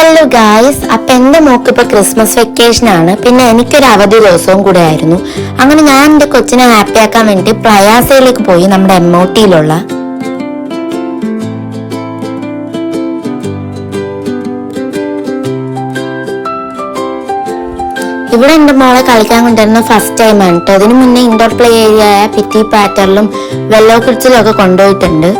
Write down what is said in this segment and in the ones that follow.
Hello guys, അപ്പം എൻ്റെ mock ഇപ്പോൾ ക്രിസ്മസ് വെക്കേഷൻ ആണ്. പിന്നെ എനിക്കൊരു അവധി ദിവസവും കൂടെ ആയിരുന്നു. അങ്ങനെ ഞാൻ എൻ്റെ കൊച്ചിനെ ഹാപ്പി ആക്കാൻ വേണ്ടി പ്രയാസയിലേക്ക് പോയി, നമ്മുടെ എമ്മോട്ടിയിലുള്ള. ഇവിടെ എൻ്റെ മോളെ കളിക്കാൻ കൊണ്ടുവരുന്ന ഫസ്റ്റ് ടൈമാണ് കേട്ടോ. അതിനു മുന്നേ ഇൻഡോർ പ്ലേ ഏരിയ ആയ പിറ്റി പാറ്ററിലും വെല്ലോ കിഡ്സിലും ഒക്കെ കൊണ്ടുപോയിട്ടുണ്ട്.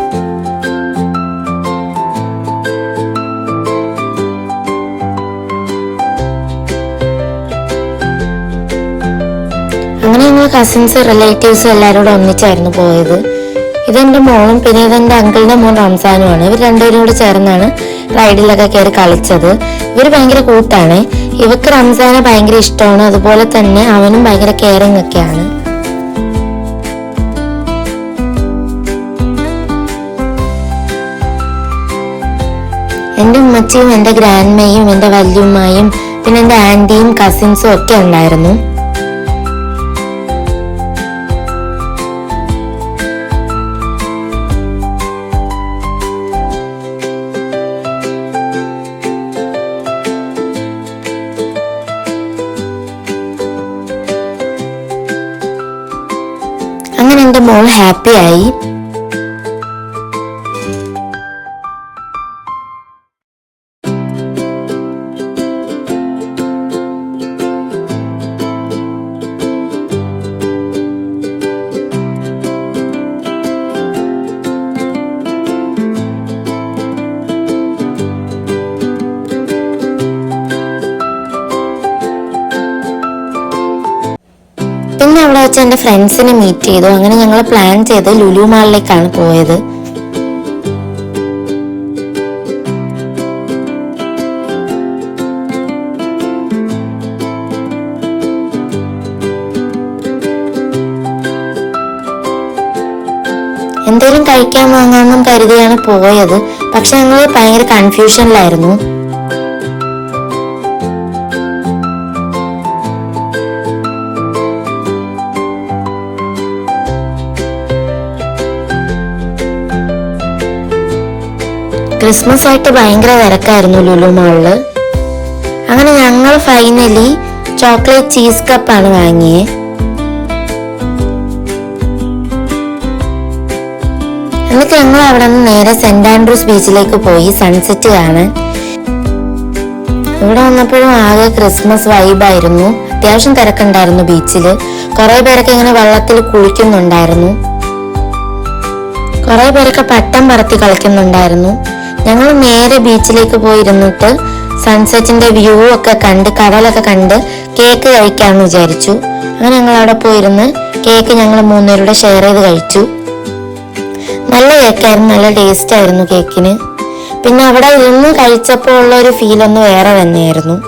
അങ്ങനെ ഞങ്ങൾ കസിൻസ് റിലേറ്റീവ്സും എല്ലാവരും കൂടെ ഒന്നിച്ചായിരുന്നു പോയത്. ഇതെൻ്റെ മോളും പിന്നെ ഇതെൻ്റെ അങ്കിളിൻ്റെ മോൻ റംസാനുമാണ്. ഇവർ രണ്ടുപേരും കൂടെ ചേർന്നാണ് റൈഡിലൊക്കെ കയറി കളിച്ചത്. ഇവർ ഭയങ്കര കൂട്ടാണ്. ഇവർക്ക് റംസാനെ ഭയങ്കര ഇഷ്ടമാണ്. അതുപോലെ തന്നെ അവനും ഭയങ്കര കെയറിങ് ഒക്കെയാണ്. എൻ്റെ ഉമ്മച്ചിയും എൻ്റെ ഗ്രാൻഡ്മയും എൻ്റെ വല്യുമ്മയും പിന്നെ എൻ്റെ ആൻറ്റിയും കസിൻസും ഒക്കെ ഉണ്ടായിരുന്നു. അങ്ങനെ എൻ്റെ മോൾ ഹാപ്പിയായി. പിന്നെ അവിടെ വെച്ച് എൻ്റെ ഫ്രണ്ട്സിനെ മീറ്റ് ചെയ്തു. അങ്ങനെ ഞങ്ങൾ പ്ലാൻ ചെയ്ത് ലുലു മാളിലേക്കാണ് പോയത്. എന്തേലും കഴിക്കാൻ വാങ്ങാമെന്നും കരുതിയാണ് പോയത്. പക്ഷെ ഞങ്ങൾ ഭയങ്കര കൺഫ്യൂഷനിലായിരുന്നു. ക്രിസ്മസ് ആയിട്ട് ഭയങ്കര തിരക്കായിരുന്നു ലുലു മാളില്. അങ്ങനെ ഞങ്ങൾ ഫൈനലി ചോക്ലേറ്റ് ചീസ് കപ്പാണ് വാങ്ങിയത്. എന്നിട്ട് ഞങ്ങൾ അവിടെ നിന്ന് നേരെ സെന്റ് ആൻഡ്രൂസ് ബീച്ചിലേക്ക് പോയി സൺസെറ്റ് കാണാൻ. ഇവിടെ വന്നപ്പോഴും ആകെ ക്രിസ്മസ് വൈബായിരുന്നു. അത്യാവശ്യം തിരക്കുണ്ടായിരുന്നു ബീച്ചില്. കുറെ പേരൊക്കെ ഇങ്ങനെ വെള്ളത്തിൽ കുളിക്കുന്നുണ്ടായിരുന്നു. കുറെ പേരൊക്കെ പട്ടം പറത്തി കളിക്കുന്നുണ്ടായിരുന്നു. ഞങ്ങൾ നേരെ ബീച്ചിലേക്ക് പോയിരുന്നിട്ട് സൺസെറ്റിന്റെ വ്യൂ ഒക്കെ കണ്ട് കടലൊക്കെ കണ്ട് കേക്ക് കഴിക്കാമെന്ന് വിചാരിച്ചു. അങ്ങനെ ഞങ്ങൾ അവിടെ പോയിരുന്ന് കേക്ക് ഞങ്ങൾ മൂന്നുപേരുടെ ഷെയർ ചെയ്ത് കഴിച്ചു. നല്ല കേക്കായിരുന്നു, നല്ല ടേസ്റ്റ് ആയിരുന്നു കേക്കിന്. പിന്നെ അവിടെ ഇരുന്ന് കഴിച്ചപ്പോൾ ഉള്ള ഒരു ഫീൽ ഒന്ന് വേറെ തന്നെയായിരുന്നു.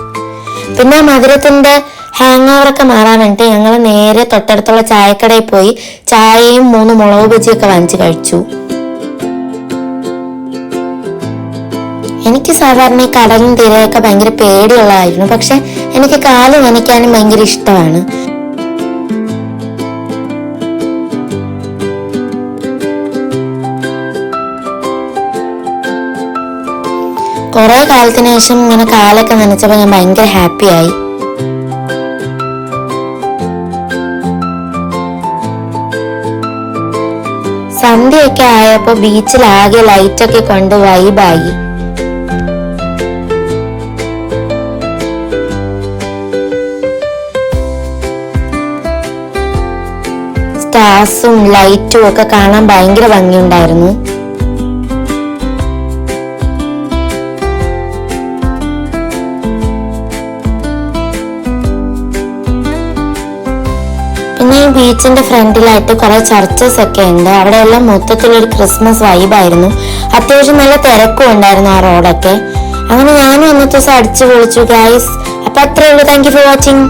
പിന്നെ മധുരത്തിന്റെ ഹാങ് ഓവറൊക്കെ മാറാൻ വേണ്ടിയിട്ട് ഞങ്ങൾ നേരെ തൊട്ടടുത്തുള്ള ചായക്കടയിൽ പോയി ചായയും 3 മുളക് ബജിയൊക്കെ വാങ്ങിച്ച് കഴിച്ചു. എനിക്ക് സാധാരണ ഈ കടലും തിരയൊക്കെ ഭയങ്കര പേടിയുള്ളതായിരുന്നു. പക്ഷെ എനിക്ക് കാല് നനയ്ക്കാനും ഭയങ്കര ഇഷ്ടമാണ്. കുറെ കാലത്തിന് ശേഷം ഇങ്ങനെ കാലൊക്കെ നനച്ചപ്പോൾ ഞാൻ ഭയങ്കര ഹാപ്പിയായി. സന്ധ്യയൊക്കെ ആയപ്പോൾ ബീച്ചിലാകെ ലൈറ്റൊക്കെ കൊണ്ട് വൈബായി. സ്റ്റാർസും ലൈറ്റും ഒക്കെ കാണാൻ ഭയങ്കര ഭംഗിയുണ്ടായിരുന്നു. പിന്നെ ഈ ബീച്ചിന്റെ ഫ്രണ്ടിലായിട്ട് കുറെ ചർച്ചസ് ഒക്കെ ഉണ്ട്. അവിടെയെല്ലാം മൊത്തത്തിലൊരു ക്രിസ്മസ് വൈബായിരുന്നു. അത്യാവശ്യം നല്ല തിരക്കും ഉണ്ടായിരുന്നു ആ റോഡൊക്കെ. അങ്ങനെ ഞാനും അന്നത്തെ ദിവസം അടിച്ചു പൊളിച്ചു ഗൈസ്. അപ്പൊ അത്രേ ഉള്ളൂ. Thank you for watching.